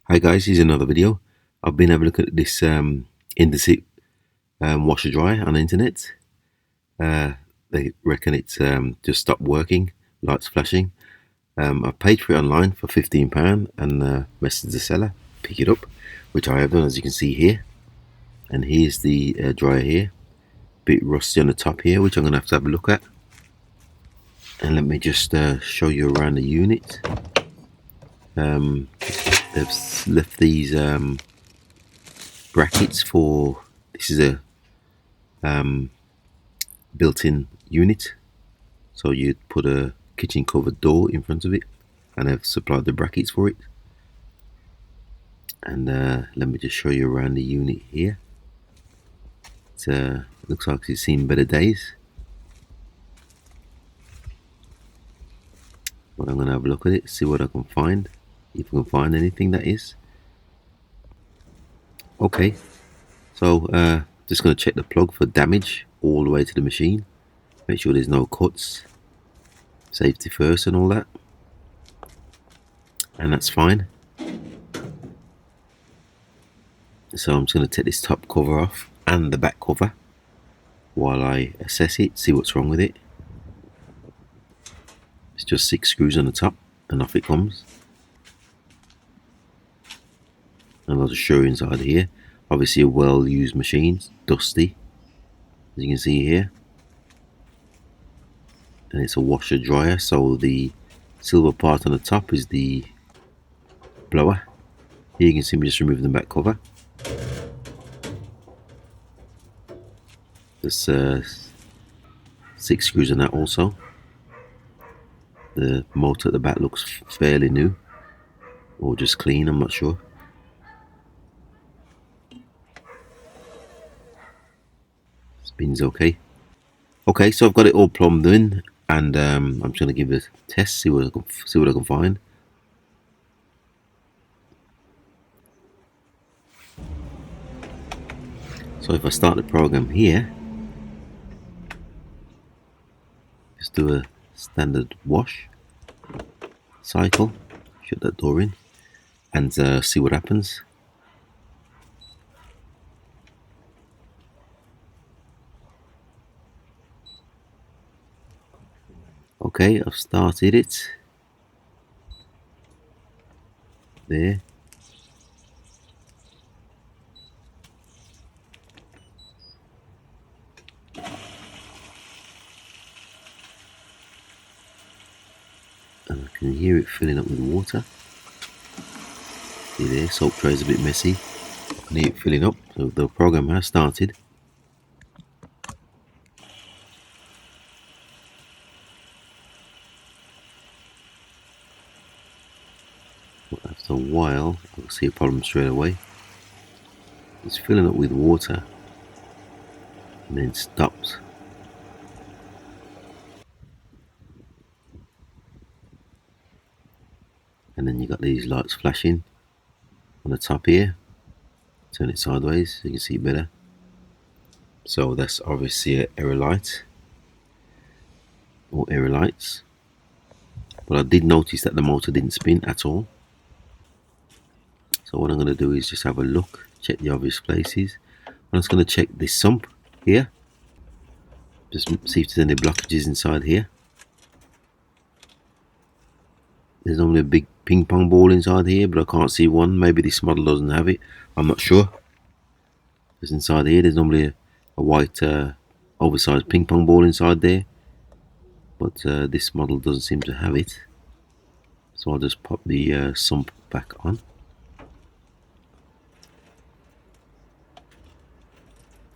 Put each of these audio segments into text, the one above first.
Hi guys, here's another video. I've been having a look at this Indesit washer dryer on the internet. They reckon it's just stopped working, lights flashing. I paid for it online for £15 and messaged the seller, pick it up, which I have done, as you can see here. And here's the dryer here, bit rusty on the top here, which I'm going to have a look at. And let me just show you around the unit. They've left these brackets for, this is a built-in unit, so you'd put a kitchen covered door in front of it, and I've supplied the brackets for it. And let me just show you around the unit here. It looks like it's seen better days, but I'm gonna have a look at it, see what I can find, if I can find anything, that is. Okay, so just gonna check the plug for damage all the way to the machine, make sure there's no cuts, safety first and all that, and that's fine. So I'm just going to take this top cover off and the back cover while I assess it, see what's wrong with it. It's just 6 screws on the top and off it comes. And I'll just show you inside here. Obviously a well used machine, dusty, as you can see here. And it's a washer dryer, so the silver part on the top is the blower. Here you can see me just removing the back cover. There's 6 screws on that also. The motor at the back looks fairly new, or just clean, I'm not sure. Spin's okay. Okay, so I've got it all plumbed in, and I'm just going to give it a test, see what I can find. So if I start the program here, just do a standard wash cycle, shut that door in, and see what happens. Okay, I've started it there. And I can hear it filling up with water. See there, soap tray is a bit messy. I can hear it filling up, so the program has started. But after a while, I'll see a problem straight away. It's filling up with water and then stops. And then you got these lights flashing on the top here. Turn it sideways so you can see better. So that's obviously an error light or error lights. But I did notice that the motor didn't spin at all. So what I'm going to do is just have a look, check the obvious places. I'm just going to check this sump here, just see if there's any blockages inside here. There's only a big ping pong ball inside here, but I can't see one. Maybe this model doesn't have it, I'm not sure. Because inside here there's normally a white oversized ping pong ball inside there, but this model doesn't seem to have it. So I'll just pop the sump back on.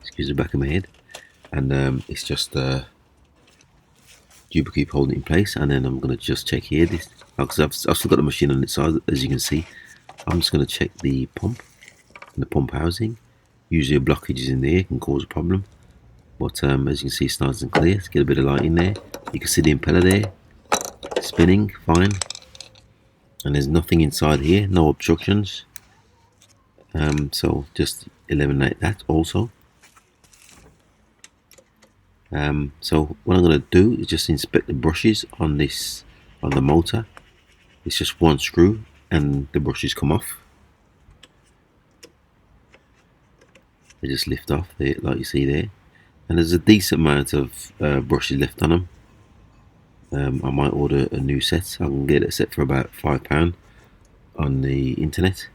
Excuse the back of my head. And it's just duplicate holding it in place, and then I'm going to just check here this, because I've still got the machine on its side, as you can see. I'm just going to check the pump and the pump housing. Usually a blockage is in there, can cause a problem, but as you can see, it's nice and clear. Let's get a bit of light in there. You can see the impeller there spinning fine, and there's nothing inside here, no obstructions. So just eliminate that also. So what I'm going to do is just inspect the brushes on the motor. It's just one screw and the brushes come off. They just lift off there, like you see there, and there's a decent amount of brushes left on them. I might order a new set. I can get a set for about £5 on the internet,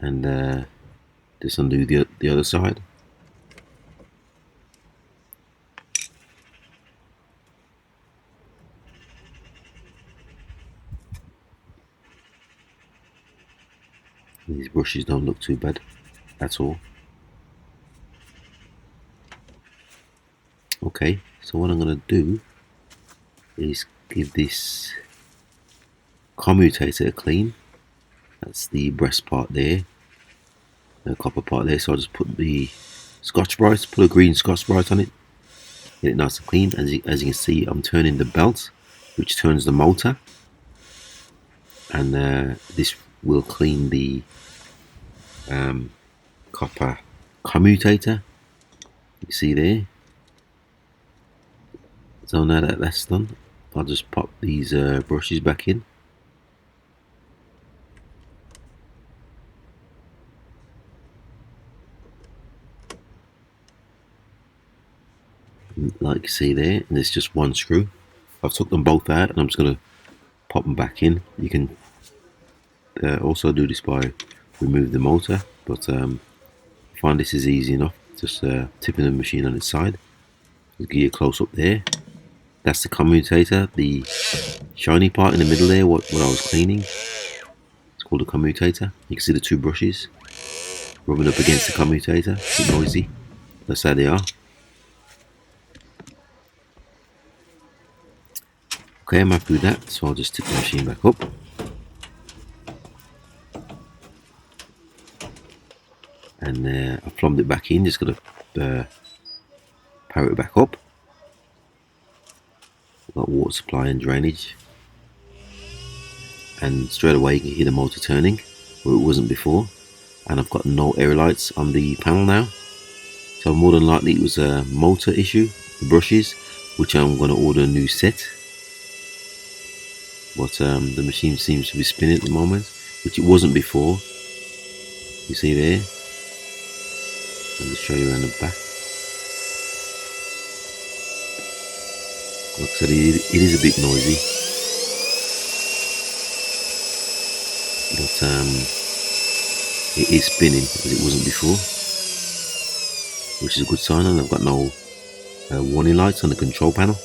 and just undo the other side. These brushes don't look too bad at all. Okay, so what I'm going to do is give this commutator a clean. That's the breast part there, the copper part there. So I'll just put the Scotch-Brite, put a green Scotch-Brite on it, get it nice and clean. As you can see, I'm turning the belt, which turns the motor, and this will clean the copper commutator. You see there. So now that that's done, I'll just pop these brushes back in. Like you see there, and there's just one screw. I've took them both out, and I'm just going to pop them back in. You can also do this by remove the motor, but I find this is easy enough. Just tipping the machine on its side. Just give you a close up there. That's the commutator, the shiny part in the middle there, what I was cleaning. It's called a commutator. You can see the two brushes rubbing up against the commutator. It's a bit noisy. That's how they are. Okay, I'm happy with that, so I'll just tip the machine back up. And I plumbed it back in, just got to power it back up. Got water supply and drainage, and straight away you can hear the motor turning where it wasn't before. And I've got no air lights on the panel now, so more than likely it was a motor issue, the brushes, which I'm going to order a new set. But the machine seems to be spinning at the moment, which it wasn't before. You see there. I'll just show you around the back. Like I said, it is a bit noisy, but it is spinning as it wasn't before, which is a good sign. And I've got no warning lights on the control panel,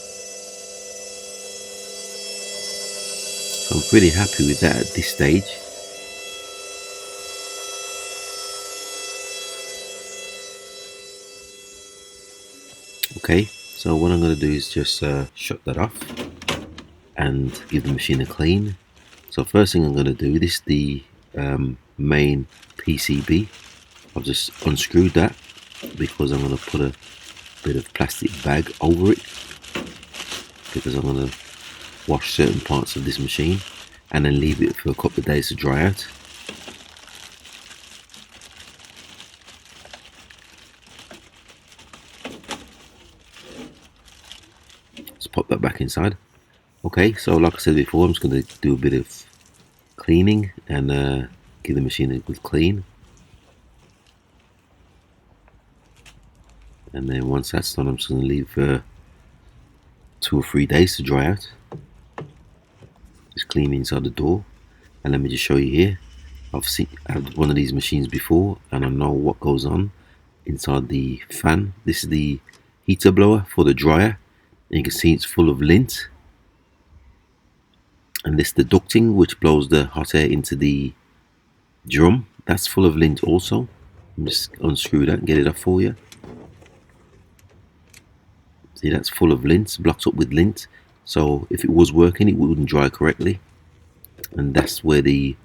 so I'm pretty happy with that at this stage. Okay, so what I'm going to do is just shut that off and give the machine a clean. So first thing I'm going to do, this is the main PCB. I've just unscrewed that because I'm going to put a bit of plastic bag over it, because I'm going to wash certain parts of this machine and then leave it for a couple of days to dry out. Pop that back inside. Okay, so like I said before, I'm just going to do a bit of cleaning and give the machine a good clean, and then once that's done, I'm just going to leave 2 or 3 days to dry out. Just clean inside the door, and let me just show you here. I've had one of these machines before, and I know what goes on inside the fan. This is the heater blower for the dryer. And you can see it's full of lint, and this is the ducting which blows the hot air into the drum. That's full of lint also. I'll just unscrew that and get it off for you. See, that's full of lint, blocked up with lint. So if it was working, it wouldn't dry correctly, and that's where the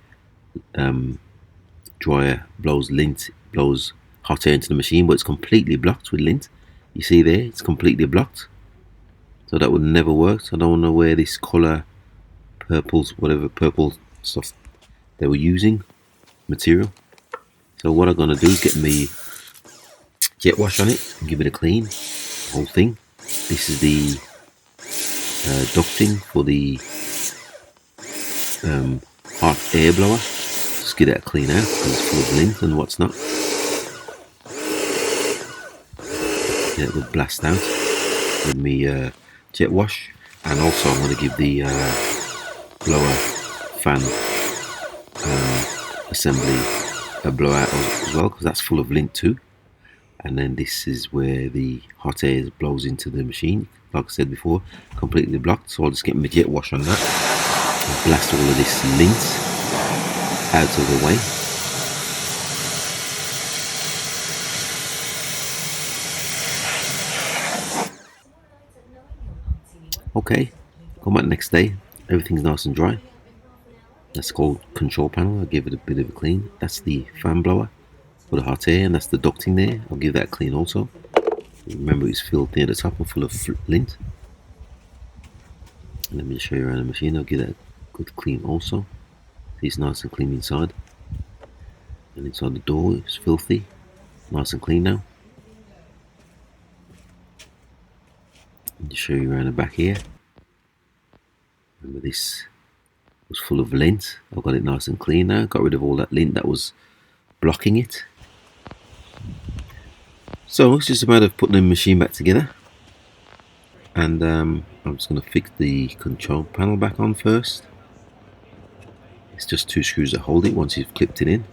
dryer blows hot air into the machine, but it's completely blocked with lint. You see there, it's completely blocked. So that would never work. So I don't know where this colour, whatever purple stuff they were using, material. So what I'm going to do is get me jet wash on it and give it a clean, the whole thing. This is the ducting for the hot air blower. just get that clean out because it's full of lint and what's not. Get it with blast out with me jet wash, and also I'm going to give the blower fan assembly a blowout as well, because that's full of lint too. And then this is where the hot air blows into the machine, like I said before, completely blocked. So I'll just get my jet wash on that and blast all of this lint out of the way. Okay, come back next day, everything's nice and dry. That's called control panel. I'll give it a bit of a clean. That's the fan blower for the hot air, and that's the ducting there. I'll give that a clean also. Remember, it's filled near the top and full of lint. And let me just show you around the machine. I'll give that a good clean also. It's nice and clean inside. And inside the door is filthy. Nice and clean now. And just show you around the back here. Remember, this was full of lint. I've got it nice and clean now. Got rid of all that lint that was blocking it. So it's just a matter of putting the machine back together. And I'm just going to fix the control panel back on first. It's just 2 screws that hold it once you've clipped it in.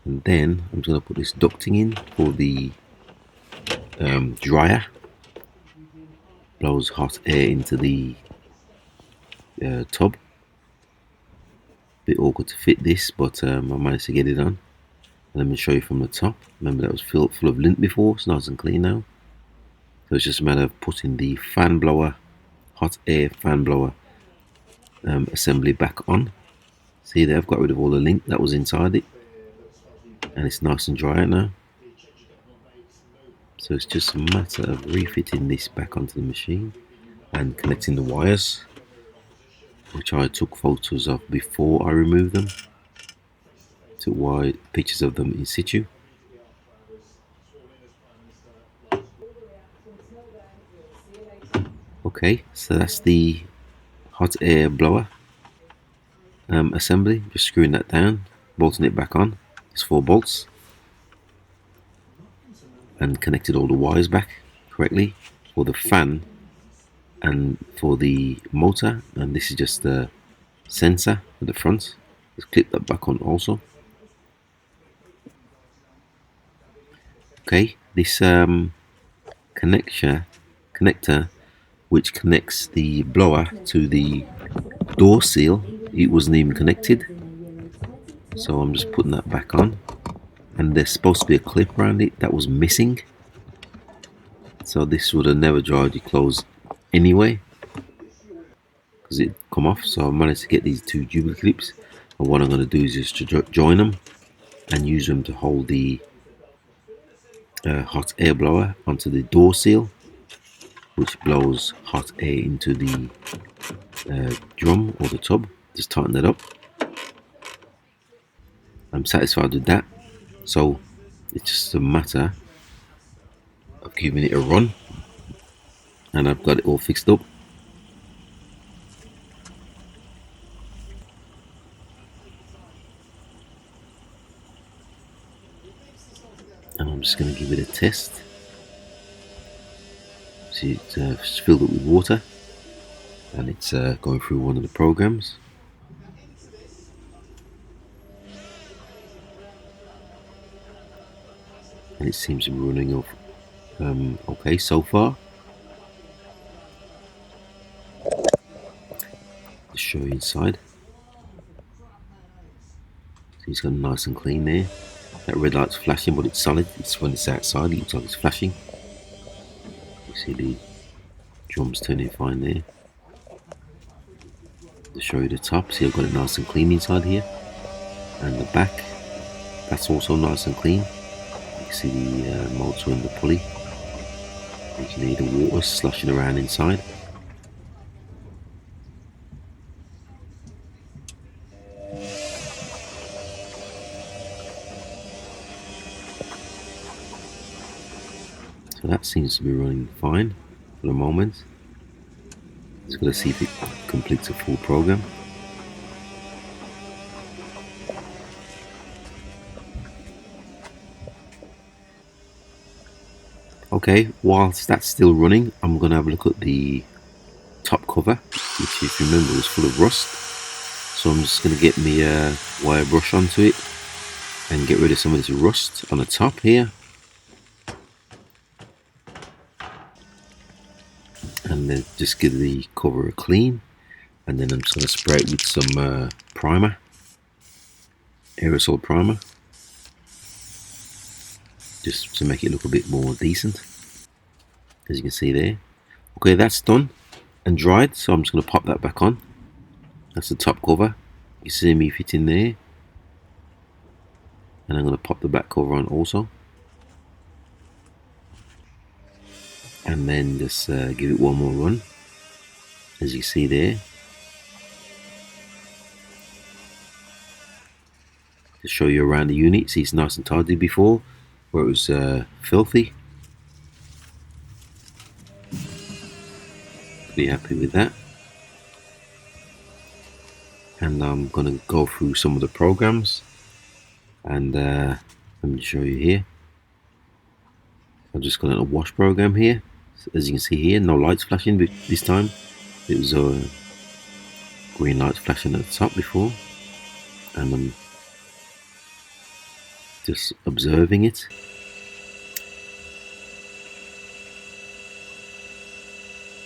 And then I'm going to put this ducting in for the dryer. Blows hot air into the tub. Bit awkward to fit this, but I managed to get it on. And let me show you from the top. Remember, that was full of lint before. It's nice and clean now. So it's just a matter of putting the fan blower, hot air fan blower assembly back on. See there, I've got rid of all the lint that was inside it, and it's nice and dry now. So it's just a matter of refitting this back onto the machine and connecting the wires, which I took photos of before I removed them. Took pictures of them in situ. Okay, so that's the hot air blower assembly. Just screwing that down, bolting it back on. It's 4 bolts, and connected all the wires back correctly for the fan and for the motor. And this is just the sensor at the front. Just clip that back on also. Okay, this connector which connects the blower to the door seal, it wasn't even connected, so I'm just putting that back on. And there's supposed to be a clip around it that was missing, so this would have never dried your clothes anyway because it come off. So I managed to get these 2 duplicate clips, and what I'm going to do is just join them and use them to hold the hot air blower onto the door seal, which blows hot air into the drum or the tub. Just tighten that up. I'm satisfied with that, so it's just a matter of giving it a run, and I've got it all fixed up. And I'm just going to give it a test. See, it's filled up with water, and it's going through one of the programs. And it seems to be running off okay so far. Just show you inside. So it's got nice and clean there. That red light's flashing, but it's solid. It's when it's outside, it looks like it's flashing. You see the drums turning fine there. To show you the top, see I've got it nice and clean inside here. And the back, that's also nice and clean. You can see the motor and the pulley. You can hear the water sloshing around inside. So that seems to be running fine for the moment. Just got to see if it completes a full program. Okay, whilst that's still running, I'm going to have a look at the top cover, which if you remember was full of rust. So I'm just going to get me a wire brush onto it and get rid of some of this rust on the top here, and then just give the cover a clean, and then I'm just going to spray it with some primer, aerosol primer, just to make it look a bit more decent, as you can see there. Okay, that's done and dried, so I'm just going to pop that back on. That's the top cover, you see me fit in there, and I'm going to pop the back cover on also, and then just give it one more run, as you see there. To show you around the unit, see it's nice and tidy before, where it was filthy. Be happy with that. And I'm gonna go through some of the programs, and let me show you here. I've just got a wash program here. As you can see here, no lights flashing, but this time it was green lights flashing at the top before, and I'm just observing it.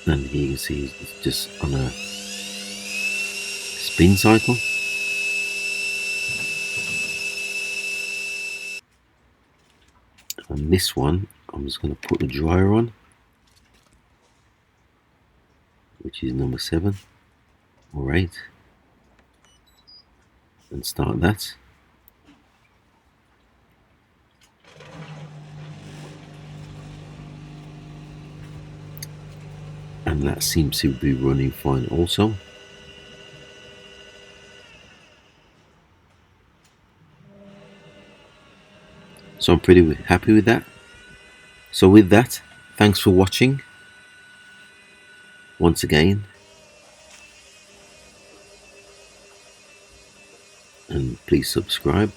And here you can see it's just on a spin cycle. And this one, I'm just going to put the dryer on, which is number 7 or 8, and start that. And that seems to be running fine also. So I'm pretty happy with that. So with that, thanks for watching once again, and please subscribe.